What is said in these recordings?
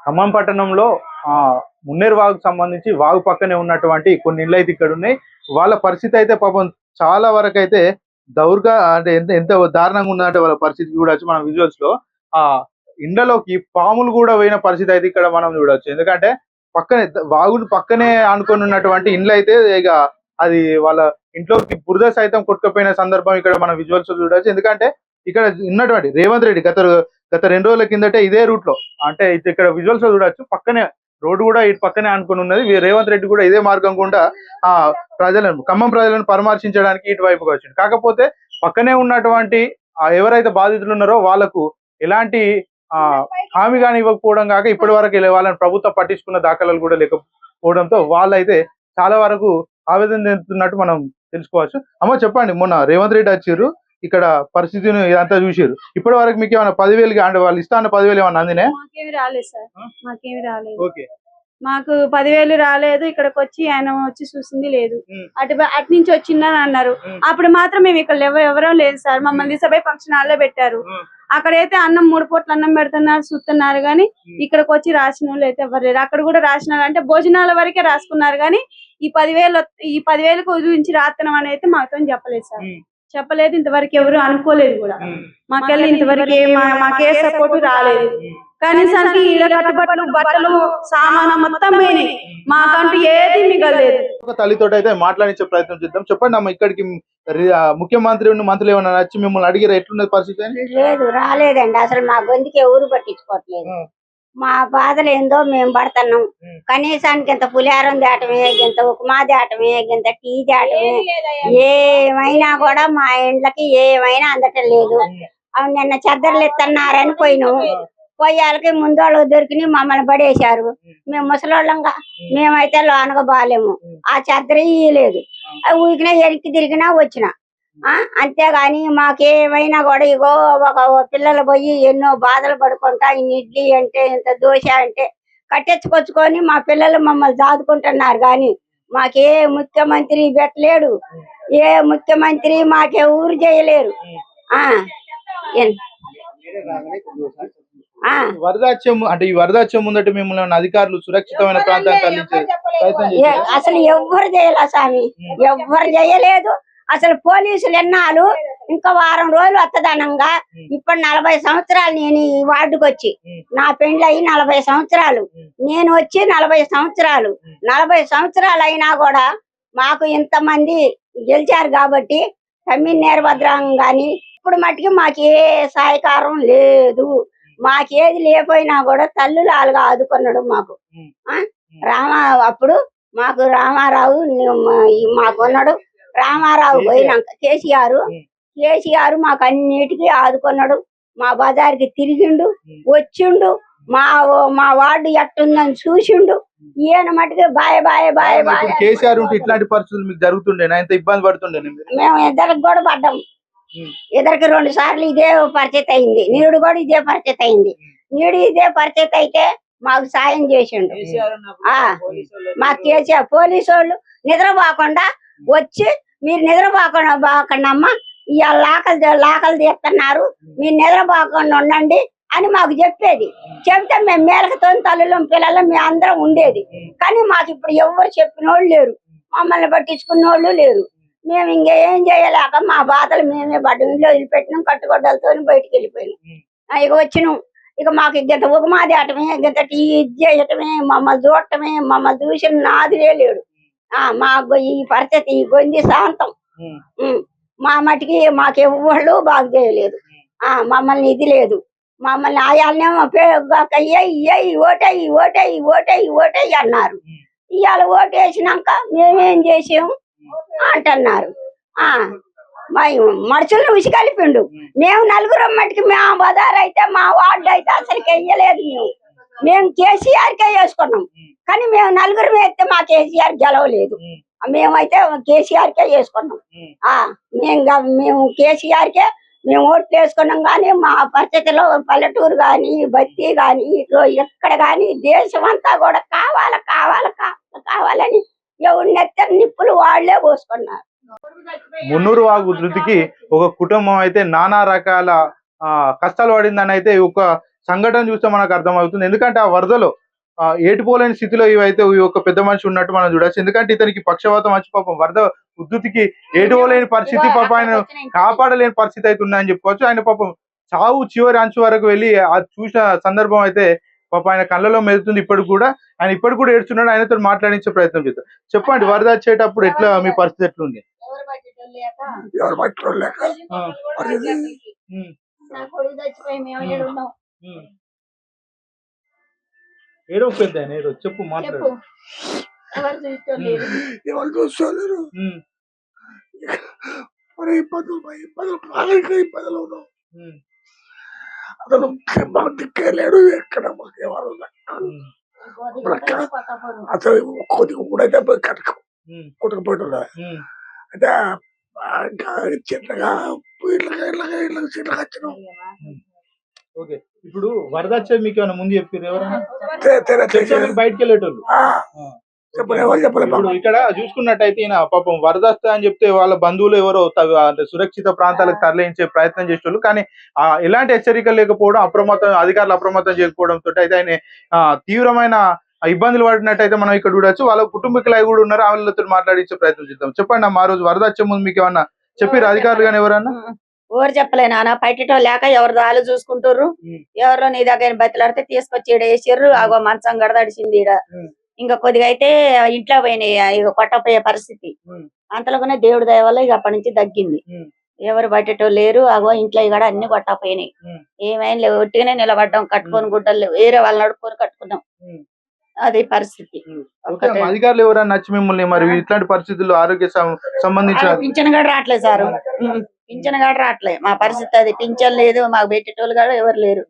ఖమ్మం పట్టణంలో మున్నేరు వాగుకు సంబంధించి వాగు పక్కనే ఉన్నటువంటి కొన్ని ఇళ్ళు అయితే ఇక్కడ ఉన్నాయి. వాళ్ళ పరిస్థితి అయితే పాపం చాలా వరకు అయితే అంటే ఎంత ఎంత దారుణంగా ఉందంటే వాళ్ళ పరిస్థితి చూడొచ్చు మనం విజువల్స్ లో. ఆ ఇండ్లలోకి పాములు కూడా పోయిన పరిస్థితి అయితే ఇక్కడ మనం చూడొచ్చు. ఎందుకంటే పక్కనే వాగుడు పక్కనే ఆనుకొని ఉన్నటువంటి ఇండ్లు అయితే ఇక అది వాళ్ళ ఇంట్లోకి బురద సైతం కొట్టుకుపోయిన సందర్భం ఇక్కడ మనం విజువల్స్ చూడొచ్చు. ఎందుకంటే ఇక్కడ ఉన్నటువంటి రేవంత్ రెడ్డి గత 2 రోజుల కిందటే ఇదే రూట్ లో, అంటే ఇక్కడ విజువల్స్ లో చూడొచ్చు, పక్కనే రోడ్డు కూడా ఇటు పక్కనే అనుకుని ఉన్నది. రేవంత్ రెడ్డి కూడా ఇదే మార్గం గుండా ఖమ్మం ప్రజలను పరామర్శించడానికి ఇటువైపుకి వచ్చింది. కాకపోతే పక్కనే ఉన్నటువంటి ఎవరైతే బాధితులు ఉన్నారో వాళ్ళకు ఎలాంటి హామీ కానీ ఇవ్వకపోవడం కాక ఇప్పటి వరకు వాళ్ళని ప్రభుత్వం పట్టించుకున్న దాఖలాలు కూడా లేకపోవడంతో వాళ్ళైతే చాలా వరకు ఆవేదన చెందుతున్నట్టు మనం తెలుసుకోవచ్చు. అమ్మ చెప్పండి, మొన్న రేవంత్ రెడ్డి వచ్చారు, ఇక్కడ పరిస్థితిని ఇదంతా చూసారు, ఇప్పటి వరకు మీకు ఏమైనా 10,000 అంటే వాళ్ళు ఇస్తా అన్న 10,000 ఏమన్నా అందినే? మాకేమి రాలేదు సార్, మాకేమి రాలేదు. ఓకే, మాకు 10,000 రాలేదు. ఇక్కడికి వచ్చి ఆయన వచ్చి చూసింది లేదు. అటు నుంచి వచ్చిందని అన్నారు. అప్పుడు మాత్రం మేము ఇక్కడ ఎవరో లేదు సార్. మమ్మల్ని తీసుకుపోయి ఫంక్షన్ హాల్లో పెట్టారు. అక్కడైతే అన్నం 3 పూట్ల అన్నం పెడుతున్నారు, చూస్తున్నారు. కానీ ఇక్కడికి వచ్చి రాసిన వాళ్ళు అయితే ఎవరు లేరు. అక్కడ కూడా రాసినారు అంటే భోజనాల వరకే రాసుకున్నారు. కానీ ఈ 10,000 గురించి రాస్తున్నాం అని అయితే మాతో చెప్పలేదు సార్, చెప్పలేదు. ఇంతవరకు ఎవరు అనుకోలేదు కూడా. మాకెళ్ళి ఇంతవరకు మాకే సపోర్ట్ రాలేదు. కనీసానికి ఈడ కట్టుబట్టలు, బట్టలు, సామాను మొత్తం పోయినాయి. మాకంటూ ఏది మిగలేదు. తల్లితో అయితే మాట్లాడించే ప్రయత్నం చేద్దాం. చెప్పండి అమ్మ, ఇక్కడికి ముఖ్యమంత్రి మంత్రులు ఏమన్నా వచ్చి మిమ్మల్ని అడిగిరా ఎట్లున్నది పరిస్థితి? లేదు, రాలేదండి. అసలు మా గొంతుకి ఎవరు పట్టించుకోవట్లేదు. మా బాధలు ఏందో మేము పడుతున్నాం. కనీసానికి ఇంత పులిహారం తేటమే, ఇంత ఉప్మా తేటమే, ఇంత టీ తేటమే, ఏమైనా కూడా మా ఇండ్లకి ఏమైనా అందటం లేదు. అవి నిన్న చెద్దర్లు ఇస్తున్నారని పోయినాం. పోయాలకి ముందోళ్ళు దొరికి మమ్మల్ని పడేశారు. మేము ముసలోళ్ళంగా మేమైతే లోనగా బాలేము. ఆ చెద్దర ఇయ్యలేదు. అవి ఊరికినా ఎరికి తిరిగినా వచ్చిన. అంతేగాని మాకేమైనా కూడా ఇగో ఒక పిల్లలు పోయి ఎన్నో బాధలు పడుకుంటా ఇన్ని ఇడ్లీ అంటే ఇంత దోశ అంటే కట్టెచ్చుకొచ్చుకొని మా పిల్లలు మమ్మల్ని దాదుకుంటున్నారు. కానీ మాకే ముఖ్యమంత్రి పెట్టలేడు. ఏ ముఖ్యమంత్రి మాకే ఊరు చేయలేరు. అంటే ఈ వరద వచ్చే ముందట మిమ్మల్ని అధికారులు సురక్షితమైన ప్రాంతాన్ని అసలు ఎవ్వరు చేయలే స్వామి, ఎవ్వరు చేయలేదు. అసలు పోలీసులు ఎన్నాళ్ళు ఇంకా వారం రోజులు వత్తదనంగా. ఇప్పుడు 40 సంవత్సరాలు నేను ఈ వార్డుకు వచ్చి, నా పెండ్లి అయ్యి 40 సంవత్సరాలు, నేను వచ్చి 40 సంవత్సరాలు. 40 సంవత్సరాలు అయినా కూడా మాకు ఇంతమంది గెలిచారు కాబట్టి తమ్మిడి నేరభద్రం గాని ఇప్పుడు మట్టికి మాకు ఏ సహకారం లేదు. మాకేది లేకపోయినా కూడా తల్లులు అలాగా ఆదుకున్నాడు మాకు. అప్పుడు మాకు రామారావు మాకున్నాడు. రామారావు పోయినాక కేసీఆర్ మాకు అన్నిటికీ ఆదుకున్నాడు. మా బజార్కి తిరిగిండు, వచ్చిండు, మా వార్డు ఎట్టుందని చూసిండు. ఈయన మటుకు bye bye bye bye. KCR ఉంటే ఇట్లాంటి పరిస్థితులు మీకు జరుగుతుండే, ఎంత ఇబ్బంది పడుతుండే? మేము ఇద్దరికి కూడా పడ్డాం. ఇద్దరికి 2 సార్లు ఇదే పరిస్థితి అయింది. నీడు కూడా ఇదే పరిస్థితి అయింది. నీడు ఇదే పరిస్థితి అయితే మాకు సాయం చేసిండు. మా కేసీఆర్ పోలీసు వాళ్ళు నిద్రపోకుండా వచ్చి, మీరు నిద్రపోకుండా ఇవాళ లాకలు తీస్తున్నారు, మీరు నిద్రపోకుండా ఉండండి అని మాకు చెప్పేది. చెప్తే మేము మేలకతో తల్లులం పిల్లలు మేము అందరం ఉండేది. కానీ మాకు ఇప్పుడు ఎవరు చెప్పిన వాళ్ళు లేరు, మమ్మల్ని పట్టించుకున్న వాళ్ళు లేరు. మేము ఇంకేం చేయలేక మా బాధలు మేమే పడ్డం. ఇంట్లో వదిలిపెట్టినాం, కట్టుగొడ్డలతో బయటికి వెళ్ళిపోయినాం. ఇక వచ్చినాం. ఇక మాకు ఇంత ఉగమా తేటమే, ఇంత టీ చేయటమే, మమ్మల్ని చూడటమే. మమ్మల్ని చూసిన నాదిలే లేడు. మాకు ఈ పరిస్థితి, ఈ గొంజి శాంతం మా మటుకి మాకెవ్వళ్ళు బాగు చేయలేదు. మమ్మల్ని ఇది లేదు. మమ్మల్ని ఆయాలనేమో ఓటేయి అన్నారు. ఇవాళ ఓటు వేసినాక మేమేం చేసాము అంటున్నారు. మనుషులను ఉసిగలిపిండు. మేము 4 మట్టికి మా బజార్ అయితే, మా వార్డు అయితే అసలు వెయ్యలేదు. మేము కేసీఆర్కే వేసుకున్నాం. కానీ మేము 4 వేస్తే మా కేసీఆర్ గెలవలేదు. మేమైతే కేసీఆర్కే వేసుకున్నాం. మేము కేసీఆర్కే మేము ఓట్లు వేసుకున్నాం. కానీ మా పరిస్థితిలో పల్లెటూరు కానీ బత్తి కానీ ఎక్కడ కానీ దేశం అంతా కూడా కావాలని ఎవరినెత్తే నిప్పులు వాళ్లే పోసుకున్నారు. మున్నూరు వాగు ఉధృతికి ఒక కుటుంబం అయితే నానా రకాల కష్టాలు పడిందని అయితే ఒక సంఘటన చూస్తే మనకు అర్థమవుతుంది. ఎందుకంటే ఆ వరదలో ఏటుపోలేని స్థితిలో ఇవైతే ఈ ఒక పెద్ద మనిషి ఉన్నట్టు మనం చూడొచ్చు. ఎందుకంటే ఇతనికి పక్షవాతం వచ్చి పాపం వరద ఉద్ధృతికి ఏటుపోలేని పరిస్థితి, పాపం ఆయన కాపాడలేని పరిస్థితి అయితే ఉన్నాయని చెప్పుకోవచ్చు. ఆయన పాపం చావు చివరి అంచు వరకు వెళ్ళి అది చూసిన సందర్భం అయితే పాపం ఆయన కళ్ళలో మెదుతుంది. ఇప్పటికి కూడా ఆయన ఇప్పటికి కూడా ఏడుస్తున్నాడు. ఆయనతో మాట్లాడించే ప్రయత్నం చేద్దాం. చెప్పండి, వరద వచ్చేటప్పుడు ఎట్లా మీ పరిస్థితి ఎట్లుంది? ఎవరు పట్టుకోరు లేక మరి ఇది ఏడో పెద్ద ఏడో చెప్పు మాట్లాడు. ఎవరు చూసుకోలేరు. మరి ఇబ్బందులు బాగా ఇబ్బందులు ఉన్నాం. అతను మాకు దిక్కేలేడు, ఎక్కడ మాకు ఎవరు అసలు కొద్దిగా కూడా కొట్టుకుపోయినా అయితే చిన్నగా ఇళ్ళకి చిన్నగా వచ్చినాం. ఓకే, ఇప్పుడు వరద వచ్చేది మీకు ఏమైనా ముందు చెప్పారు ఎవరైనా? బయటకు వెళ్ళేటోళ్ళు ఇప్పుడు ఇక్కడ చూసుకున్నట్టయితే ఈయన పాపం వరద వస్తా అని చెప్తే వాళ్ళ బంధువులు ఎవరో అంటే సురక్షిత ప్రాంతాలకు తరలించే ప్రయత్నం చేసేవాళ్ళు. కానీ ఎలాంటి హెచ్చరిక లేకపోవడం, అధికారులు అప్రమత్తం చేయకపోవడంతో అయితే ఆయన తీవ్రమైన ఇబ్బందులు పడినట్టయితే మనం ఇక్కడ చూడొచ్చు. వాళ్ళ కుటుంబీకులు అవి కూడా ఉన్నారు, వాళ్ళతో మాట్లాడించే ప్రయత్నం చేద్దాం. చెప్పండి అమ్మా, ఆ రోజు వరద వచ్చే ముందు మీకు ఏమన్నా చెప్పారు అధికారులు కానీ ఎవరన్నా? ఎవరు చెప్పలే నాన్న, పట్టేటో లేక ఎవరు దాలు చూసుకుంటారు. ఎవరో నీ దగ్గర బతిలాడితే తీసుకొచ్చి ఈడ వేసిర్రు. ఆగో మంచం గడదడిచింది ఈడ. ఇంకా కొద్దిగా అయితే ఇంట్లో పోయినాయి, ఇక కొట్టపోయే పరిస్థితి. అంతలోనే దేవుడి దయ వల్ల ఇక అప్పటి నుంచి తగ్గింది. ఎవరు బట్టేటో లేరు. ఆగో ఇంట్లో కూడా అన్ని కొట్టపోయినాయి. ఏమైనా లేవు, ఒట్టిగానే నిలబడ్డాం. కట్టుకొని గుడ్డలు వేరే వాళ్ళు నడుపుకొని కట్టుకున్నాం. అది పరిస్థితి. అధికారులు ఎవరైనా నచ్చి మిమ్మల్ని మరి ఇట్లాంటి పరిస్థితుల్లో ఆరోగ్య సంబంధించిన పింఛన్ కూడా రావట్లేదు సారు, పింఛన్ కూడా రావట్లేదు. మా పరిస్థితి అది, పింఛన్ లేదు, మాకు పెట్టేటోళ్ళు కూడా ఎవరు లేరు.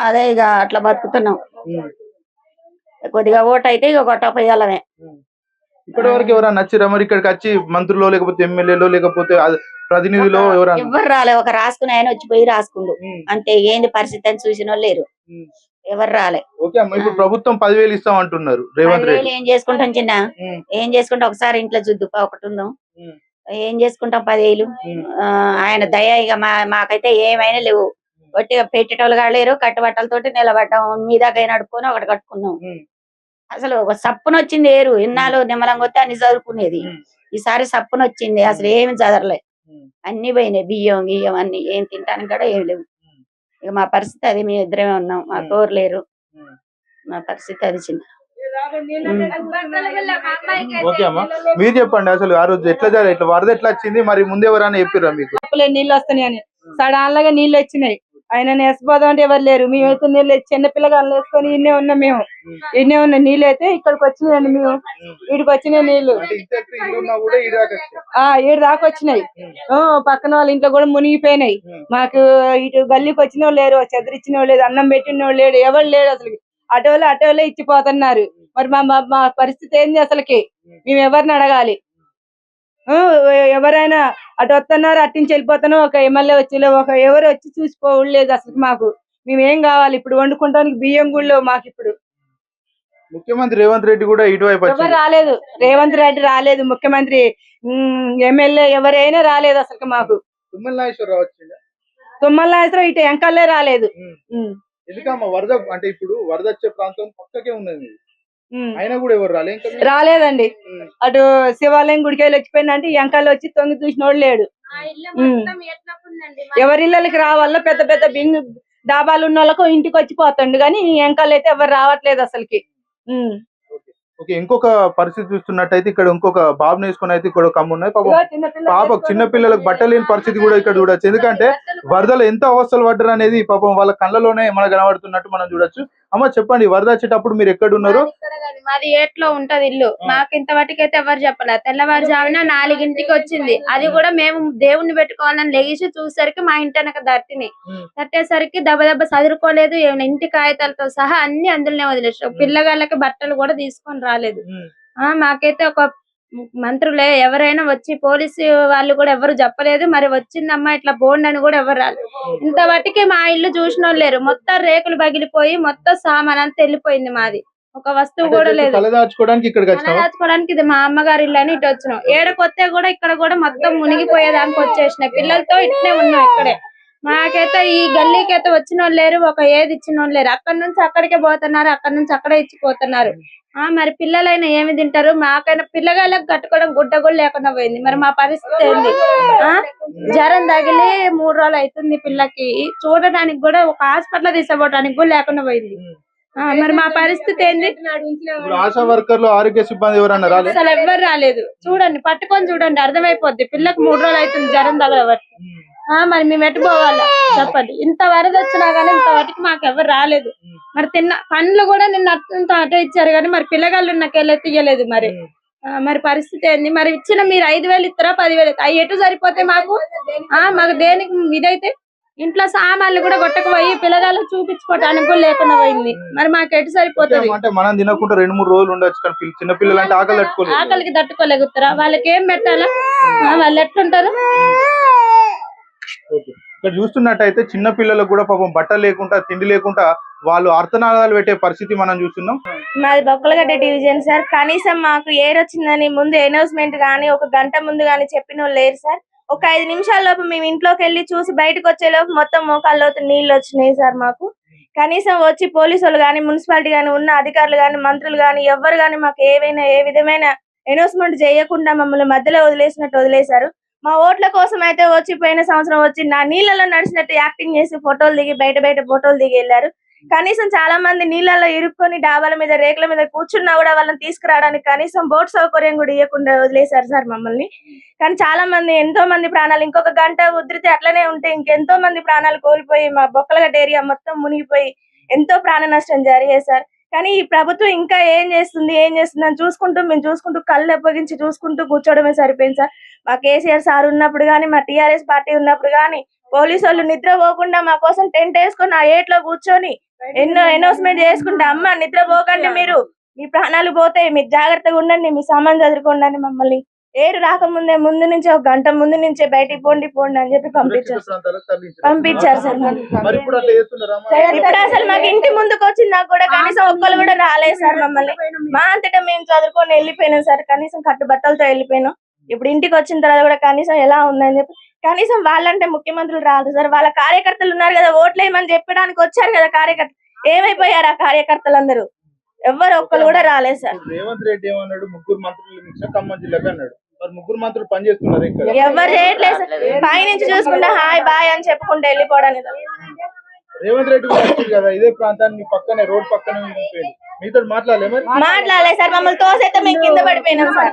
అదే ఇక అట్లా బతుకుతున్నాం. కొద్దిగా ఓటు అయితే ఇక కొట్టపోయాలమే. ఇప్పటి వరకు ఎవరైనా నచ్చిరా మరి ఇక్కడికి వచ్చి? మంత్రులు లేకపోతే ఎమ్మెల్యేలో లేకపోతే ప్రతినిధులు ఎవరైనా? ఎవరు రాలే. ఒక రాసుకుని ఆయన వచ్చిపోయి రాసుకుండు అంతే. ఏంది పరిస్థితి అని చూసిన వాళ్ళు లేరు, ఎవరు రాలే. ఓకే అమ్మా, ఇప్పుడు ప్రభుత్వం 10,000 ఇస్తాం అంటున్నారు రేవంత్ రెడ్డి. ఏం చేసుకుంటాం చిన్న, ఏం చేసుకుంటాం? ఒకసారి ఇంట్లో జుద్దుపా ఒకటి ఉందాం, ఏం చేసుకుంటాం 10,000? ఆయన దయ. ఇక మాకైతే ఏమైనా లేవు. ఒట్టిగా పెట్టేటోళ్ళు కూడా లేరు. కట్టుబట్టలతోటి నిలబడ్డాం. మీ దగ్గర నడుపుకొని ఒకటి కట్టుకున్నాం. అసలు ఒక సప్పున వచ్చింది ఏరు. ఇన్నాళ్ళు నిమ్మలంగా వస్తే అన్ని చదువుకునేది. ఈసారి సప్పున వచ్చింది, అసలు ఏమి చదవలే. అన్ని పోయినాయి, బియ్యం గియ్యం అన్ని. ఏం తింటానికి కూడా ఏమి లేవు. ఇక మా పరిస్థితి అది. మేము ఇద్దరమే ఉన్నాం, మా కోరు లేరు. మా పరిస్థితి అది చిన్న. ఓకే అమ్మా, మీరు చెప్పండి అసలు ఆ రోజు ఎట్లా జరిగింది, ఇట్లా వరద ఎట్లా వచ్చింది మరి ముందు ఎవరైనా చెప్పారా మీకు? నీళ్ళు వస్తున్నాయి అని సడాన్గా నీళ్ళు వచ్చినాయి. ఆయన వేసిపోదాం అంటే ఎవరు లేరు. మేమైతే నీళ్ళు చిన్న పిల్లగాళ్ళు వేసుకొని ఇన్నే ఉన్నాం. మేము ఇన్నే ఉన్న నీళ్ళు అయితే ఇక్కడికి వచ్చినాయండి. మేము వీడికి వచ్చినాయి నీళ్లు, ఈడు దాకా వచ్చినాయి. పక్కన వాళ్ళ ఇంట్లో కూడా మునిగిపోయినాయి. మాకు ఇటు గల్లీకి వచ్చిన వాళ్ళు లేరు, చెదరిచ్చిన వాళ్ళు లేదు, అన్నం పెట్టిన వాళ్ళు లేడు, ఎవరు లేడు. అసలు అటోలే ఇచ్చిపోతున్నారు. మరి మా పరిస్థితి ఏంది అసలుకి? మేము ఎవరిని అడగాలి? ఎవరైనా అటు వస్తున్నారు, అట్టించి వెళ్ళిపోతాను. ఒక ఎమ్మెల్యే వచ్చి ఎవరు వచ్చి చూసిపోలేదు అసలు మాకు. మేమేం కావాలి ఇప్పుడు? వండుకుంటానికి బియ్యం గుళ్ళు మాకు ఇప్పుడు. ముఖ్యమంత్రి రేవంత్ రెడ్డి కూడా ఇటువైపు ఎవరు రాలేదు. రేవంత్ రెడ్డి రాలేదు, ముఖ్యమంత్రి ఎమ్మెల్యే ఎవరైనా రాలేదు అసలు మాకు. తుమ్మల నాగేశ్వరరావు ఇటు ఎంకల్లే రాలేదు. ఎందుకమ్మా వరద అంటే ఇప్పుడు వరద వచ్చే ప్రాంతం పక్కకే ఉన్నది, అయినా కూడా ఎవరు రాలేదండి. అటు శివాలయం గుడికి వెళ్ళి వచ్చిపోయినా అంటే ఎంకాలు వచ్చి తొంగి చూసినోడు లేడు. ఎవరి ఇళ్ళకి రావాలో పెద్ద పెద్ద డాబాలు ఉన్న వాళ్ళకు ఇంటికి వచ్చి పోతాండు, కానీ ఎంకాలు అయితే ఎవరు రావట్లేదు అసలుకి. ఓకే, ఇంకొక పరిస్థితి చూస్తున్నట్టయితే ఇక్కడ ఇంకొక బాబుని వేసుకుని అయితే ఇక్కడ కమ్ము ఉన్నాయి. పాపం చిన్న పిల్లలకు బట్టలేని పరిస్థితి కూడా ఇక్కడ చూడొచ్చు. ఎందుకంటే వరదలు ఎంత అవస్థలు పడ్డారు అనేది పాపం వాళ్ళ కళ్ళలోనే మనకు కనబడుతున్నట్టు మనం చూడొచ్చు. అమ్మ చెప్పండి, వరద వచ్చేటప్పుడు మీరు ఎక్కడ ఉన్నారు? మాది ఏట్లో ఉంటది ఇల్లు. మాకు ఇంతవరకైతే ఎవరు చెప్పలేదు. తెల్లవారుజామున 4ంటికి వచ్చింది. అది కూడా మేము దేవుణ్ణి పెట్టుకోవాలని లెగిసి చూసేసరికి మా ఇంటి వెనక తట్టేసరికి దెబ్బ చదువుకోలేదు. ఏమైనా ఇంటి కాగితాలతో సహా అన్ని అందులోనే వదిలేసాం. పిల్లగాళ్ళకి బట్టలు కూడా తీసుకొని రాలేదు. మాకైతే ఒక మంత్రులే ఎవరైనా వచ్చి పోలీసు వాళ్ళు కూడా ఎవరు చెప్పలేదు. మరి వచ్చిందమ్మా ఇట్లా పోండి అని కూడా ఎవరు రాలేదు. ఇంతవరకు మా ఇల్లు చూసిన వాళ్ళు లేరు. మొత్తం రేకులు పగిలిపోయి మొత్తం సామాన్ అంతా వెళ్ళిపోయింది. మాది ఒక వస్తువు కూడా లేదు. దాచుకోవడానికి ఇది మా అమ్మగారి ఇల్లు అని ఇటు వచ్చినాం. ఏడకొస్తే కూడా ఇక్కడ కూడా మొత్తం మునిగిపోయేదానికి వచ్చేసినాయి. పిల్లలతో ఇట్నే ఉన్నాం ఇక్కడే. మాకైతే ఈ గల్లీకి అయితే వచ్చిన వాళ్ళు లేరు, ఒక ఏది ఇచ్చిన వాళ్ళు లేరు. అక్కడ నుంచి అక్కడికే పోతున్నారు, అక్కడ నుంచి అక్కడే ఇచ్చిపోతున్నారు. మరి పిల్లలైనా ఏమి తింటారు? మాకైనా పిల్లగాళ్ళకి కట్టుకోవడం గుడ్డ కూడా లేకుండా పోయింది. మరి మా పరిస్థితి ఏంది? జ్వరం తగిలి 3 రోజులు అవుతుంది పిల్లకి. చూడడానికి కూడా ఒక హాస్పిటల్ తీసుకోవడానికి కూడా లేకుండా పోయింది. మరి మా పరిస్థితి ఏంది? ఆశా వర్కర్లు, ఆరోగ్య సిబ్బంది ఎవరన్నా రాలేదు? అసలు ఎవ్వరు రాలేదు. చూడండి, పట్టుకొని చూడండి, అర్థమైపోద్ది. పిల్లకి 3 రోజులు అవుతుంది జ్వరం తగలబట్టి. మరి మేము ఎటు పోవాలా చెప్పండి? ఇంత వరద వచ్చినా గానీ ఇంత వాటికి మాకు ఎవరు రాలేదు. మరి పండ్లు కూడా నిన్న అటే ఇచ్చారు కానీ మరి పిల్లగాళ్ళు నాకెళ్ళి తీయలేదు. మరి పరిస్థితి ఏంది? మరి ఇచ్చిన మీరు 5,000 ఇస్తారా 10,000? అవి ఎటు సరిపోతే మాకు? మాకు దేనికి ఇదైతే ఇంట్లో సామాన్లు కూడా కొట్టకపోయి పిల్లగాళ్ళకి చూపించుకోవడానికి కూడా లేకుండా పోయింది. మరి మాకు ఎటు సరిపోతుంది? అంటే మనం తినకుండా 2-3 రోజులు ఉండొచ్చు కానీ చిన్న పిల్లలు అంటే ఆకలికి తట్టుకోలేగుతారా? వాళ్ళకి ఏం పెట్టాలా? వాళ్ళు ఎట్లుంటారు? ఇక్కడ చూస్తున్నట్టయితే చిన్న పిల్లలకు కూడా పాపం బట్టలు లేకుండా, తిండి లేకుండా వాళ్ళు అర్థనాదాలు పెట్టే పరిస్థితి మనం చూస్తున్నాం. మాది బొక్కలగడ్డ డివిజన్ సార్. కనీసం మాకు ఏర్ వచ్చిందని ముందు అనౌన్స్మెంట్ గానీ, ఒక గంట ముందు గానీ చెప్పిన వాళ్ళు లేరు సార్. ఒక 5 నిమిషాల లోపు మేము ఇంట్లోకి వెళ్ళి చూసి బయటకు వచ్చే లోపు మొత్తం మోకాళ్ళ నీళ్లు వచ్చినాయి సార్. మాకు కనీసం వచ్చి పోలీసు వాళ్ళు గానీ, మున్సిపాలిటీ గానీ, ఉన్న అధికారులు గానీ, మంత్రులు గానీ ఎవ్వరు గానీ మాకు ఏ విధమైన అనౌన్స్మెంట్ చేయకుండా మమ్మల్ని మధ్యలో వదిలేశారు. మా ఓట్ల కోసం అయితే వచ్చి పోయిన సంవత్సరం వచ్చి నా నీళ్ళలో నడిచినట్టు యాక్టింగ్ చేసి ఫోటోలు దిగి బయట ఫోటోలు దిగి వెళ్ళారు. కనీసం చాలా మంది నీళ్ళలో ఇరుక్కొని డాబాల మీద, రేకుల మీద కూర్చున్నా కూడా వాళ్ళని తీసుకురావడానికి కనీసం బోట్ సౌకర్యం కూడా ఇవ్వకుండా వదిలేశారు సార్ మమ్మల్ని. కానీ చాలా మంది, ఎంతో మంది ప్రాణాలు ఇంకొక గంట ఉధృతి అట్లనే ఉంటే ఇంకెంతో మంది ప్రాణాలు కోల్పోయి మా బొక్కలగడ్డ ఏరియా మొత్తం మునిగిపోయి ఎంతో ప్రాణ నష్టం జరిగేది సార్. కానీ ఈ ప్రభుత్వం ఇంకా ఏం చేస్తుంది అని మేము చూసుకుంటూ కళ్ళు అప్పగించి చూసుకుంటూ కూర్చోవడమే సరిపోయింది సార్. మా కేసీఆర్ సార్ ఉన్నప్పుడు గానీ, మా టీఆర్ఎస్ పార్టీ ఉన్నప్పుడు గానీ పోలీసు వాళ్ళు నిద్రపోకుండా మా కోసం టెంట్ వేసుకొని ఆ ఏట్లో కూర్చొని ఎన్నో అనౌన్స్మెంట్ చేసుకుంటా, అమ్మ నిద్రపోకండి, మీరు మీ ప్రాణాలు పోతాయి, మీరు జాగ్రత్తగా ఉండండి, మీ సామాన్ చదువుకోండి, మమ్మల్ని ఏరు రాకముందే ముందు నుంచి ఒక గంట ముందు నుంచే బయటికి పోండి అని చెప్పి పంపించారు సార్. ఇప్పుడు అసలు మాకు ఇంటి ముందుకు వచ్చింది నాకు కూడా కనీసం ఒక్కరు కూడా రాలేదు సార్. మమ్మల్ని మా అంతటా మేము చదువుకొని వెళ్ళిపోయినాం సార్. కనీసం కట్టుబట్టలతో వెళ్ళిపోయినాం. ఇప్పుడు ఇంటికి వచ్చిన తర్వాత కూడా కనీసం ఎలా ఉందని చెప్పి కనీసం వాళ్ళంటే ముఖ్యమంత్రులు రాదు సార్. వాళ్ళ కార్యకర్తలు ఉన్నారు కదా, ఓట్లు వేయమని చెప్పడానికి వచ్చారు కదా కార్యకర్తలు, ఏమైపోయారు ఆ కార్యకర్తలు అందరూ? ఎవ్వరు ఒక్కరు కూడా రాలేదు సార్. రేవంత్ రెడ్డి ఏమన్నాడు? 3 మంత్రులు ఖమ్మం జిల్లాకు అన్నాడు. మరి 3 మంత్రులు పనిచేస్తున్నారు ఇక్కడ? ఎవరు చేయట్లేదు సార్. పైనుంచి చూసుకుంటే హాయ్ బాయ్ అని చెప్పుకుంటే వెళ్ళిపోవడానికి. రేవంత్ రెడ్డి కూడా వచ్చింది కదా ఇదే ప్రాంతాన్ని, పక్కనే రోడ్ పక్కనే మీతో మాట్లాడలేదు సార్. మమ్మల్ని తోసైతే మేము కింద పడిపోయినాం సార్.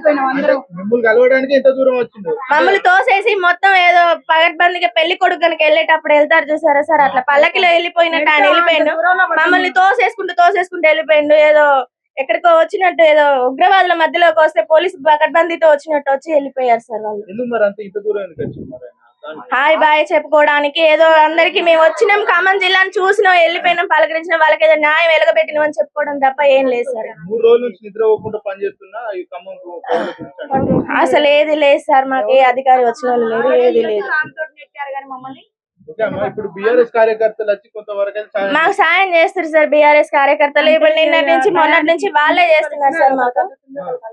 మిమ్మల్ని కలవడానికి ఎంత దూరం వచ్చింది? మమ్మల్ని తోసేసి మొత్తం ఏదో పగడ్బందీగా పెళ్లి కొడుకు కనుక వెళ్ళేటప్పుడు వెళ్తారు చూసారా సార్, అట్లా పల్లకిలో వెళ్ళిపోయినట్టు ఆయన వెళ్ళిపోయిండు. మమ్మల్ని తోసేసుకుంటూ వెళ్ళిపోయిండు. ఏదో ఎక్కడికో వచ్చినట్టు, ఏదో ఉగ్రవాదుల మధ్యలోకి వస్తే పోలీసు పకడ్బందీతో వచ్చినట్టు వచ్చి వెళ్ళిపోయారు సార్ వాళ్ళు. హాయ్ బాయ్ చెప్పుకోవడానికి ఏదో అందరికి మేము వచ్చినాం, ఖమ్మం జిల్లాను చూసినాం, వెళ్ళిపోయినాం, పలకరించినాం, వాళ్ళకి ఏదో న్యాయం వెలగబెట్టినాం అని చెప్పుకోవడం తప్ప ఏం లేదు సార్. 3 రోజుల నుంచి నిద్రపోకుండా పనిచేస్తున్నా అసలు ఏది లేదు సార్. మాకు ఏ అధికారి వచ్చిన వాళ్ళు లేరు, ఏది లేదు. ఇప్పుడు బీఆర్ఎస్ కార్యకర్తలు వచ్చి కొంతవరకు మాకు సాయం చేస్తారు సార్. బీఆర్ఎస్ కార్యకర్తలు ఇప్పుడు నిన్నటి నుంచి మొన్నటి నుంచి వాళ్ళే చేస్తున్నారు సార్. మాకు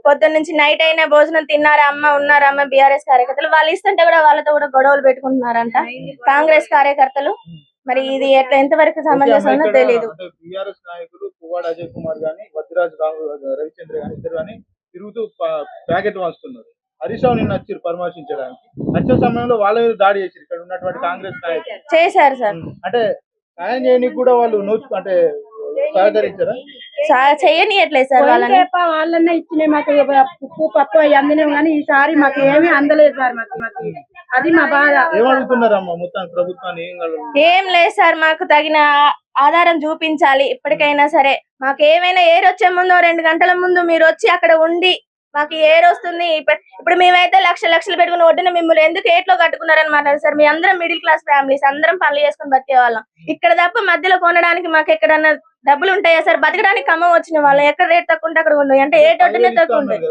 పొద్దున్న నుంచి నైట్ అయినా భోజనం తిన్నారా అమ్మ, ఉన్నారా అమ్మ బీఆర్ఎస్ కార్యకర్తలు. వాళ్ళు ఇస్తుంటే కూడా వాళ్ళతో కూడా గొడవలు పెట్టుకుంటున్నారంట కాంగ్రెస్ కార్యకర్తలు. మరి ఇది ఎట్లా ఎంతవరకు సమంజసమో తెలియదు. బీఆర్ఎస్ నాయకులు పువ్వాడ అజయ్ కుమార్ గాని, వద్దిరాజు రవిచంద్ర గాని ఇద్దరు గాని తిరుగుతూ ప్యాకెట్ వస్తున్నారు. హరీష్ రావు నిన్న వచ్చారు పరామర్శించడానికి. వచ్చే సమయంలో వాళ్ళ మీద దాడి చేశారు ఇక్కడ ఉన్నటువంటి కాంగ్రెస్ నాయకులు. చేశారు సార్. అంటే సాయం చేయడానికి కూడా వాళ్ళు అంటే సహకరించారా? చేయనియట్లేదు సార్. వాళ్ళన్నా ఇచ్చినాయి మాకు ఉప్పు పప్పు అవి అందినాం కానీ ఈసారి మాకు ఏమీ అందలేదు సార్. మాకు అది మా బాధ. ఏమడుగుతున్నారమ్మా మొత్తం ప్రభుత్వాన్ని? ఏం లేదు సార్, మాకు తగిన ఆధారం చూపించాలి ఇప్పటికైనా సరే. మాకు ఏమైనా ఏరు వచ్చే ముందు 2 గంటల ముందు మీరు వచ్చి అక్కడ ఉండి మాకు ఏరు వస్తుంది. ఇప్పుడు మేమైతే లక్షలు పెట్టుకుని ఒడ్డున మిమ్మల్ని ఎందుకు ఏట్లో కట్టుకున్నారని మాట్లాడారు సార్. మీ అందరం మిడిల్ క్లాస్ ఫ్యామిలీస్, అందరం పనులు చేసుకుని బతికే వాళ్ళం. ఇక్కడ తప్ప మధ్యలో కొనడానికి మాకు ఎక్కడన్నా డబ్బులు ఉంటాయా సార్? బతకడానికి ఖమ్మం వచ్చిన వాళ్ళం. ఎక్కడ రేట్ తక్కువ ఉంటే అక్కడ ఉండవు, అంటే ఏ టొట్టునే తక్కువ ఉంటాయి.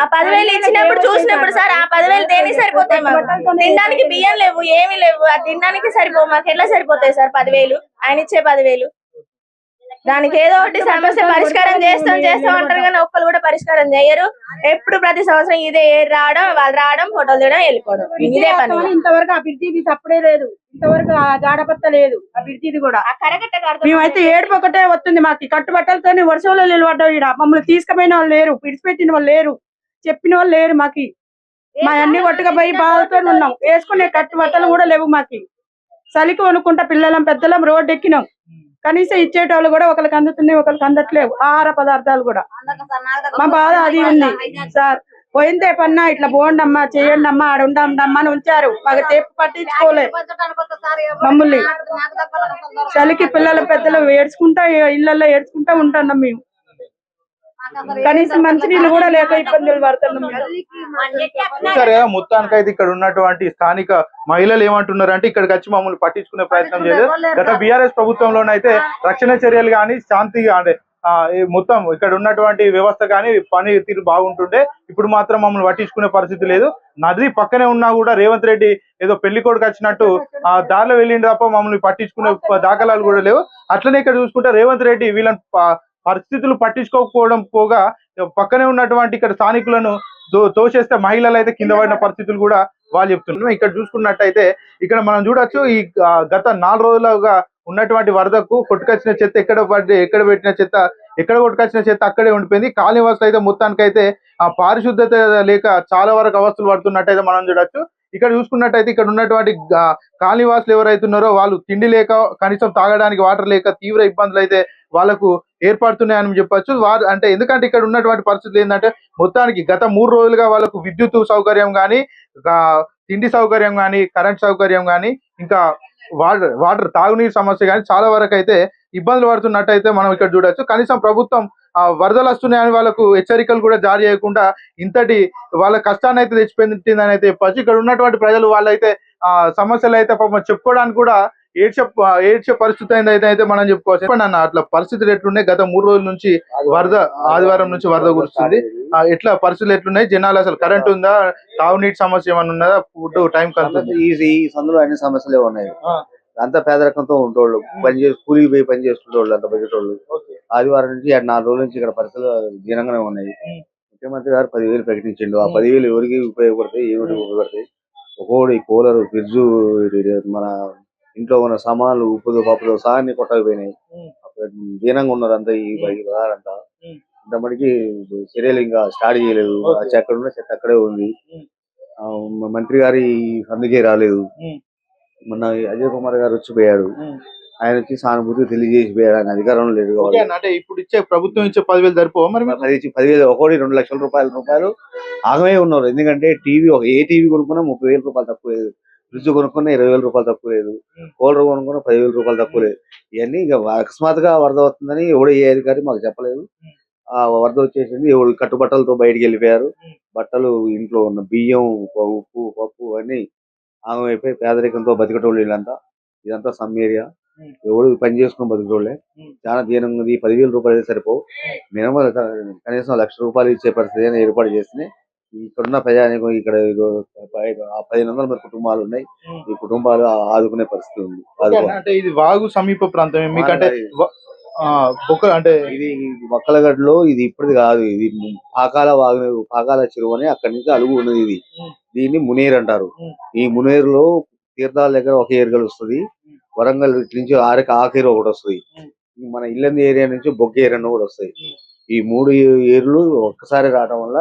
ఆ 10,000 ఇచ్చినప్పుడు చూసినప్పుడు సార్, ఆ 10,000 దేనికి సరిపోతాయి? మాకు తినడానికి బియ్యం లేవు, ఏమీ లేవు. ఆ తినడానికి సరిపోవు. మాకు ఎట్లా సరిపోతాయి సార్ 10,000? ఆయన ఇచ్చే 10,000 దానికి ఏదో ఒకటి సమస్య పరిష్కారం చేస్తాం అంటారు కానీ ఒక్కరు కూడా పరిష్కారం చేయరు. ఎప్పుడు ప్రతి సంవత్సరం ఇదే రావడం, వాళ్ళు రావడం, ఫోటోలు తీయడం, వెళ్ళిపోవడం, ఇదే పని. ఇంతవరకు ఆ బ్రిడ్జిది తప్పుడే లేదు, ఇంతవరకు ఆ జాడపత్త లేదు, ఆ బ్రిడ్జిది కూడా. మేమైతే ఏడుపు ఒకటే వస్తుంది మాకు. కట్టుబట్టలతో వర్షంలో నిలబడ్డాం. ఈడ మమ్మల్ని తీసుకుపోయిన వాళ్ళు లేరు, విడిచిపెట్టిన వాళ్ళు లేరు, చెప్పిన వాళ్ళు లేరు. మాకి మా అన్ని కొట్టుకపోయి బాధతో ఉన్నాం. వేసుకునే కట్టుబట్టలు కూడా లేవు మాకి. చలికి వణుకుంటా పిల్లలం పెద్దలం రోడ్డు ఎక్కినాం. కనీసం ఇచ్చేటోళ్ళు కూడా ఒకరికి అందుతున్నాయి, ఒకరికి అందట్లేవు ఆహార పదార్థాలు కూడా. మా బాధ అది ఉంది సార్. పోయిందే పన్నా ఇట్లా పోండమ్మా, చేయండి అమ్మా, ఆడ ఉండమ్మా అని ఉంచారు. మాకు తేపు పట్టించుకోలే మమ్మల్ని. చలికి పిల్లల పెద్దలు ఏడ్చుకుంటా ఇళ్లలో ఏడ్చుకుంటా ఉంటున్నాం మేము. కనీసం మంచినీళ్ళు కూడా లేక ఇబ్బందులు పడుతున్నాం. సరే, మొత్తానికైతే ఇక్కడ ఉన్నటువంటి స్థానిక మహిళలు ఏమంటున్నారు అంటే ఇక్కడికి వచ్చి మమ్మల్ని పట్టించుకునే ప్రయత్నం చేయలేదు. గత బీఆర్ఎస్ ప్రభుత్వంలోనైతే రక్షణ చర్యలు కానీ శాంతిగా అంటే మొత్తం ఇక్కడ ఉన్నటువంటి వ్యవస్థ కానీ పని తీరు బాగుంటుండే. ఇప్పుడు మాత్రం మమ్మల్ని పట్టించుకునే పరిస్థితి లేదు. నది పక్కనే ఉన్నా కూడా రేవంత్ రెడ్డి ఏదో పెళ్లి కొడుకు వచ్చినట్టు ఆ దారిలో వెళ్ళింది తప్ప మమ్మల్ని పట్టించుకునే దాఖలాలు కూడా లేవు. అట్లనే ఇక్కడ చూసుకుంటే రేవంత్ రెడ్డి వీళ్ళని పరిస్థితులు పట్టించుకోకపోవడం పోగా పక్కనే ఉన్నటువంటి ఇక్కడ స్థానికులను తోసేస్తే మహిళలు అయితే కింద పడిన పరిస్థితులు కూడా వాళ్ళు చెప్తున్నారు. ఇక్కడ చూసుకున్నట్టయితే ఇక్కడ మనం చూడొచ్చు ఈ గత 4 రోజులుగా ఉన్నటువంటి వరదకు కొట్టుకొచ్చిన చెత్త ఎక్కడ పెట్టిన చెత్త ఎక్కడ కొట్టుకొచ్చిన చెత్త అక్కడే ఉండిపోయింది. కాలనీవాసులు అయితే మొత్తానికైతే ఆ పారిశుద్ధత లేక చాలా వరకు అవస్థలు పడుతున్నట్టయితే మనం చూడొచ్చు. ఇక్కడ చూసుకున్నట్టయితే ఇక్కడ ఉన్నటువంటి కాలనీవాసులు ఎవరైతే ఉన్నారో వాళ్ళు తిండి లేక కనీసం తాగడానికి వాటర్ లేక తీవ్ర ఇబ్బందులు అయితే వాళ్ళకు ఏర్పడుతున్నాయని చెప్పొచ్చు. అంటే ఎందుకంటే ఇక్కడ ఉన్నటువంటి పరిస్థితులు ఏంటంటే మొత్తానికి గత 3 రోజులుగా వాళ్ళకు విద్యుత్ సౌకర్యం కానీ, తిండి సౌకర్యం కానీ, కరెంట్ సౌకర్యం కానీ, ఇంకా వాటర్ తాగునీరు సమస్య కానీ చాలా వరకు అయితే ఇబ్బందులు పడుతున్నట్టయితే మనం ఇక్కడ చూడొచ్చు. కనీసం ప్రభుత్వం వరదలు వస్తున్నాయని వాళ్ళకు హెచ్చరికలు కూడా జారీ చేయకుండా ఇంతటి వాళ్ళ కష్టాన్ని అయితే తెచ్చిపెట్టిందని అయితే చెప్పచ్చు. ఇక్కడ ఉన్నటువంటి ప్రజలు వాళ్ళైతే సమస్యలు అయితే పాపం చెప్పుకోవడానికి కూడా ఏడ్చే పరిస్థితి అయితే మనం చెప్పుకోవచ్చు. చెప్పండి అన్న, అట్లా పరిస్థితులు ఎట్లున్నాయి? గత 3 రోజుల నుంచి వరద, ఆదివారం నుంచి వరద కురుస్తుంది. ఎట్లా పరిస్థితులు ఎట్లున్నాయి? జనాలు అసలు కరెంట్ ఉందా? తాగునీటి సమస్య ఏమన్నా ఉన్నదా? ఫుడ్ టైం కలుగుతుంది? ఈ సందులో అన్ని సమస్యలే ఉన్నాయి. అంతా పేదరికంతో ఉండేవాళ్ళు, కూలికి పోయి పని చేసుకునేవాళ్ళు, అంత బతికేటోళ్ళు. ఆదివారం నుంచి 4 రోజుల నుంచి ఇక్కడ పరిస్థితులు దీనంగానే ఉన్నాయి. ముఖ్యమంత్రి గారు 10,000 ప్రకటించిండు. ఆ 10,000 ఎవరికి ఉపయోగపడతాయి, ఏమిటి ఉపయోగపడతాయి? ఒక్కోడు కూలర్, ఫ్రిడ్జ్, మన ఇంట్లో ఉన్న సామాన్లు, ఉప్పులు పప్పులు సహా అన్ని కొట్టకపోయినాయి. దీనంగా ఉన్నారు అంతా. ఈ అంతా ఇంతమటికి చర్యలు ఇంకా స్టార్ట్ చేయలేదు. అక్కడ ఉన్న చెత్త అక్కడే ఉంది. మంత్రి గారి అందుకే రాలేదు. మొన్న అజయ్ కుమార్ గారు వచ్చిపోయాడు. ఆయన వచ్చి సానుభూతి తెలియజేసిపోయాడు. ఆయన అధికారం లేదు. అంటే ఇప్పుడు ఇచ్చే ప్రభుత్వం ఇచ్చే 10,000 సరిపో మరి? 10,000 ఒకటి 2 లక్షల రూపాయలు ఆగమే ఉన్నారు. ఎందుకంటే టీవీ ఏ టీవీ కొనుక్కున్నా 30,000 రూపాయలు తక్కువ లేదు. ఫ్రిడ్జ్ కొనుక్కున్నా 20,000 రూపాయలు తక్కువ లేదు. కూలర్ కొనుక్కున్నా 10,000 రూపాయలు తక్కువ లేదు. ఇవన్నీ ఇక అకస్మాత్తుగా వరద వస్తుందని ఎవడో ఏ అధికారి మాకు చెప్పలేదు. ఆ వరద వచ్చేసింది. ఎవరు కట్టుబట్టలతో బయటికి వెళ్ళిపోయారు. బట్టలు, ఇంట్లో ఉన్న బియ్యం, ఉప్పు, పప్పు అన్ని ఆగమైపోయి పేదరికంతో బతికటోళ్ళు వీళ్ళంతా. ఇదంతా సమ్ ఏరియా. ఎవడు పని చేసుకుని బతికటోళ్ళే. చాలా దీనంగా ఉంది. 10,000 రూపాయలు అయితే సరిపోవు. మినిమం కనీసం 1,00,000 రూపాయలు ఇచ్చే పరిస్థితి ఏర్పాటు చేస్తే ఇక్కడున్న ప్రజానికం ఇక్కడ 1,500 మంది కుటుంబాలు ఉన్నాయి. ఈ కుటుంబాలు ఆదుకునే పరిస్థితి ఉంది. అంటే ఇది వాగు సమీప ప్రాంతం మీకంటే అంటే ఇది వక్కలగడ్డలో ఇది ఇప్పటిది కాదు. ఇది పాకాల చెరువు అని అక్కడి నుంచి అలుగు ఉన్నది. ఇది దీన్ని మునేరు అంటారు. ఈ మునేరులో తీర్థాల దగ్గర ఒక ఏరు కలుస్తుంది. వరంగల్ నుంచి ఆఖేరు ఒకటి వస్తుంది. మన ఇల్లంది ఏరియా నుంచి బొగ్గ ఏరియా కూడా వస్తాయి. ఈ 3 ఏర్లు ఒక్కసారి రావడం వల్ల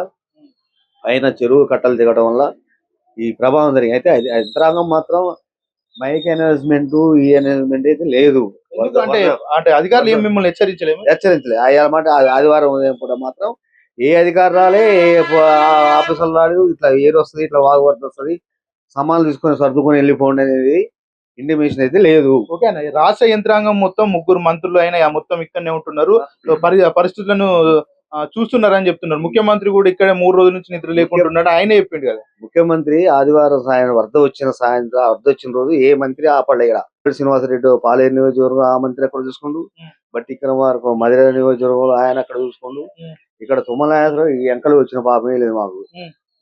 పైన చెరువు కట్టలు దిగడం వల్ల ఈ ప్రభావం జరిగింది. అయితే యంత్రాంగం మాత్రం మైక్ అనౌన్స్మెంట్, ఈ అనౌన్స్మెంట్ అయితే లేదు. అంటే అధికారులు మిమ్మల్ని హెచ్చరించలేదు. అన్నమాట ఆదివారం ఉదయం పూట మాత్రం ఏ అధికారులు రాలే, ఏ ఆఫీసర్లు రాలేదు. ఇట్లా ఏరు వస్తుంది, ఇట్లా వాగు వస్తుంది, సామాన్లు తీసుకొని సర్దుకొని వెళ్ళిపోండి అనేది ఇంటిమేషన్ అయితే లేదు. ఓకే అన్న, రాష్ట్ర యంత్రాంగం మొత్తం 3 మంత్రులు అయినా మొత్తం ఇక్కడనే ఉంటున్నారు. పరిస్థితులను చూస్తున్నారని చెప్తున్నారు. ముఖ్యమంత్రి కూడా ఇక్కడ 3 రోజుల నుంచి నిద్ర లేకుంటున్నాడు. ఆయనే చెప్పిండు కదా. ముఖ్యమంత్రి ఆదివారం వరద వచ్చిన రోజు ఏ మంత్రి ఆపడలే. ఇక్కడ శ్రీనివాసరెడ్డి పాలేరు నియోజకవర్గం ఆ మంత్రి అక్కడ చూసుకోండు. బట్ ఇక్కడ వరకు మధుర నియోజకవర్గంలో ఆయన అక్కడ చూసుకోండు. ఇక్కడ తుమ్మల ఈ ఎంకలు వచ్చిన పాపమే లేదు మాకు.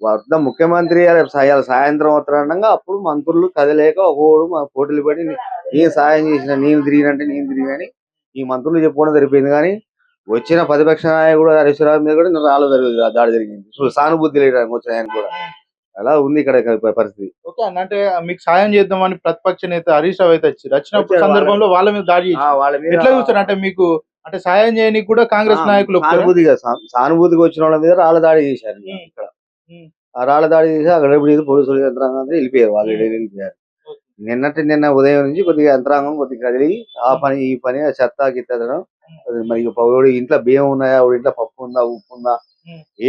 వరద ముఖ్యమంత్రి సాయంత్రం ఉత్తరాండంగా అప్పుడు మంత్రులు కదలేక ఒకడు మా పోటీలు పడి నేను సాయం చేసిన, నేను తిరిగినంటే నేను తిరిగినని ఈ మంత్రులు చెప్పుకోవడం సరిపోయింది. కానీ వచ్చిన ప్రతిపక్ష నాయకుడు హరీశ్రావు మీద కూడా దాడి జరిగింది. సానుభూతి లేడానికి వచ్చిన ఆయన కూడా అలా ఉంది ఇక్కడ పరిస్థితి. ఓకే అన్న, అంటే మీకు సాయం చేద్దామని ప్రతిపక్ష నేత హరీష్ రావు అయితే వచ్చినప్పుడు సందర్భంలో వాళ్ళ మీద దాడి చేసి వాళ్ళ మీద ఎట్లా చూస్తారు? అంటే మీకు అంటే సాయం చేయడానికి కూడా కాంగ్రెస్ నాయకులు సానుభూతిగా వచ్చిన వాళ్ళ మీద రాళ్ళ దాడి చేశారు. ఇక్కడ ఆ రాళ్ళ దాడి చేసి అక్కడ పోలీసులు యంత్రాంగం వెళ్ళిపోయారు. వాళ్ళు వెళ్ళిపోయారు. నిన్న ఉదయం నుంచి కొద్దిగా యంత్రాంగం కొద్దిగా కదిలి ఆ పని ఈ పని చెత్త గిత్తడం. మరి ఇంట్లో బియ్యం ఉన్నాయా, ఇంట్లో పప్పు ఉందా, ఉప్పు ఉందా,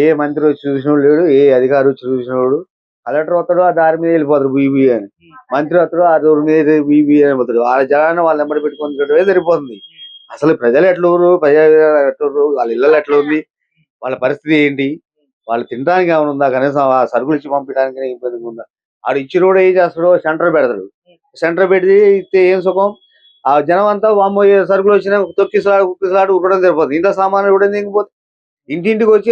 ఏ మంత్రి వచ్చి చూసినోడు లేడు, ఏ అధికారి వచ్చి చూసినోడు. కలెక్టర్ వస్తాడు, ఆ దారి మీద వెళ్ళిపోతాడు బీబీ అని. మంత్రి వస్తాడు, ఆ రోడ్డు మీద బీబీ అని పోతాడు. వాళ్ళ జనాన్ని వాళ్ళ నెంబర్ పెట్టుకొని సరిపోతుంది. అసలు ప్రజలు ఎట్లూరు, ఎట్లూరు, వాళ్ళ ఇళ్ళలో ఎట్లా ఉంది, వాళ్ళ పరిస్థితి ఏంటి, వాళ్ళు తినడానికి ఏమైనా ఉందా, కనీసం ఆ సరుకులు ఇచ్చి పంపించడానికి ఇబ్బంది ఉందా? ఆడు ఇచ్చినోడు ఏం చేస్తాడు, సెంటర్ పెడతాడు. సెంటర్ పెట్టి ఇస్తే ఏం సుఖం? ఆ జనం అంతా వామ్మో సరుకులు వచ్చినా కుక్కిసలాడు ఉరడం సరిపోతుంది. ఇంట్లో సామాన్లు కూడా దిగిపోతే ఇంటింటికి వచ్చి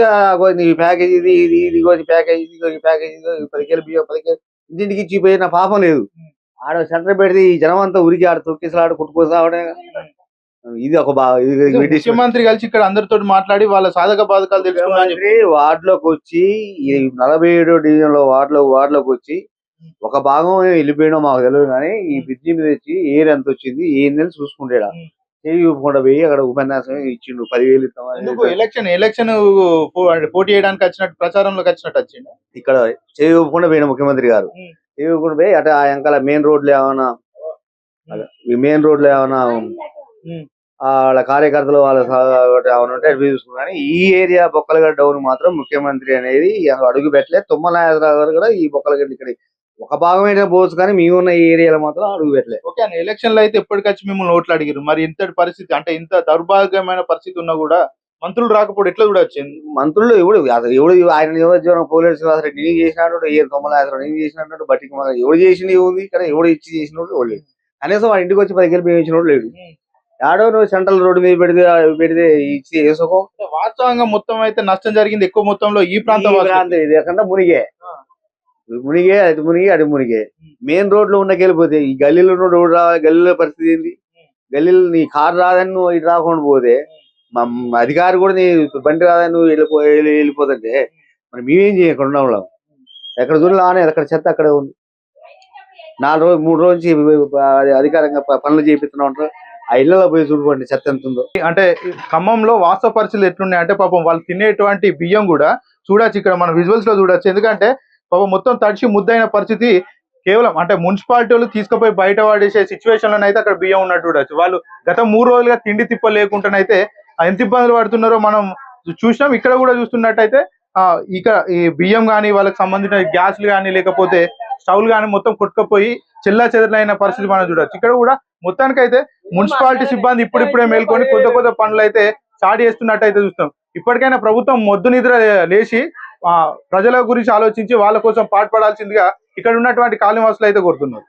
ఈ ప్యాకేజ్ ఇది ఇది ఇదిగో ప్యాకేజ్ ఇదిగో ఈ ప్యాకేజ్ ఇదిగో 10 కేలు బియ్యం 10 కేలు ఇంటింటికి ఇచ్చిపోయిన పాపం లేదు. ఆడ సెంటర్ పెడితే ఈ జనం అంతా ఉరికి ఆడ తొక్కిసలాడు కుట్టుకోసావడే. ఇది ఒక ముఖ్యమంత్రి కలిసి ఇక్కడ అందరితో మాట్లాడి వాళ్ళ సాధక బాధకాలు తెలుసుకుని వార్డులోకి వచ్చి ఈ 47 డివిజన్ లో వార్డులోకి వచ్చి ఒక భాగం వెళ్ళిపోయడం మాకు తెలియదు. కానీ ఈ బ్రిడ్జి మీద వచ్చి ఏర్ ఎంత వచ్చింది ఏందని చూసుకుంటాడా, చేయకుండా పోయి అక్కడ ఉపన్యాసం ఇచ్చిండు. 10,000 ఇస్తాం. ఎలక్షన్ పోటీ చేయడానికి వచ్చినట్టు ప్రచారంలోకి వచ్చినట్టు వచ్చిండు. ఇక్కడ చేయకుండా పోయిన ముఖ్యమంత్రి గారు చేయకుండా పోయి అటు ఆ వెనకాల మెయిన్ రోడ్లు ఏమైనా వాళ్ళ కార్యకర్తలు వాళ్ళ ఏమైనా ఉంటే చూసుకున్నాను. ఈ ఏరియా బొక్కలగడ్డ డౌన్ మాత్రం ముఖ్యమంత్రి అనేది అడుగు పెట్టలే. తుమ్మల నాగేశ్వరరావు గారు కూడా ఈ బొక్కలగడ్డ ఇక్కడ ఒక భాగమైన పోవచ్చు, కానీ మేము ఉన్న ఏరియాలో మాత్రం అడుగు పెట్టలే. ఓకే అన్న, ఎలక్షన్ లో అయితే ఎప్పటికొచ్చి మిమ్మల్ని ఓట్లు అడిగారు. మరి ఇంతటి పరిస్థితి, అంటే ఇంత దౌర్భాగ్యమైన పరిస్థితి ఉన్నా కూడా మంత్రులు రాకపోవడం ఎట్లా కూడా వచ్చింది? మంత్రులు ఎవడు ఆయన నియోజకవర్గం పోలీసు శ్రీనివాసరెడ్డి నేను చేసినట్టు, తుమ్మల నాగేశ్వరరావు నేను చేసినట్టు, బట్టికి ఎవడు చేసిన ఉంది ఇక్కడ, ఎవడు ఇచ్చి చేసినోడు ఎవడు లేడు. కనీసం వాళ్ళ ఇంటికి వచ్చి 10 కేలు బియ్యం ఇచ్చినోడు లేడు. ఆడో నువ్వు సెంట్రల్ రోడ్డు మీద పెడితే ఇచ్చి ఏ సుఖం? వాస్తవంగా మొత్తం అయితే నష్టం జరిగింది ఎక్కువ మొత్తంలో ఈ ప్రాంతం. ఇది ఎక్కడ మునిగే అటు మునిగే మెయిన్ రోడ్ లో ఉండకెళ్ళిపోతే ఈ గల్లీలో రోడ్డు రావాలి. గల్లీలో పరిస్థితి ఏంది? గల్లీలో నీ కారు రాదని నువ్వు ఇటు రాకుండా పోతే, మా అధికారి కూడా నీ బండి రాదని నువ్వు వెళ్ళిపోతుంటే మరి మేమేం చేయకుండా ఉన్నాం? ఎక్కడ చూడాలి, ఎక్కడ చెత్త అక్కడే ఉంది. 4 రోజులు 3 రోజుల నుంచి అధికారంగా పనులు చేపిస్తున్నా ఉంటారు. ఆ ఇళ్లలో పోయి చూడుకోండి చెత్త ఎంత ఉందో. అంటే ఖమ్మంలో వాస్తవ పరిస్థితులు ఎట్లున్నాయి అంటే పాపం వాళ్ళు తినేటువంటి బియ్యం కూడా చూడొచ్చు, ఇక్కడ మనం విజువల్స్ లో చూడొచ్చు. ఎందుకంటే పాపం మొత్తం తడిచి ముద్దైన పరిస్థితి. కేవలం అంటే మున్సిపాలిటీ వాళ్ళు తీసుకుపోయి బయట వాడేసే సిచ్యువేషన్ లోనైతే అక్కడ బియ్యం ఉన్నట్టు చూడొచ్చు. వాళ్ళు గత 3 రోజులుగా తిండి తిప్ప లేకుండానైతే ఎంత ఇబ్బందులు పడుతున్నారో మనం చూసినాం. ఇక్కడ కూడా చూస్తున్నట్టయితే ఇక్కడ ఈ బియ్యం కానీ వాళ్ళకి సంబంధించిన గ్యాస్లు కానీ లేకపోతే స్టవ్లు కానీ మొత్తం కొట్టుకుపోయి చెల్లా చెదరైన పరిస్థితి మనం చూడొచ్చు. ఇక్కడ కూడా మొత్తానికైతే మున్సిపాలిటీ సిబ్బంది ఇప్పుడిప్పుడే మేల్కొని కొత్త పనులు అయితే స్టార్ట్ చేస్తున్నట్టయితే చూస్తాం. ఇప్పటికైనా ప్రభుత్వం మొద్దు నిద్ర లేచి ప్రజల గురించి ఆలోచించి వాళ్ళ కోసం పాటుపడాల్సిందిగా ఇక్కడ ఉన్నటువంటి కాలనీవాసులు అయితే కోరుతున్నారు.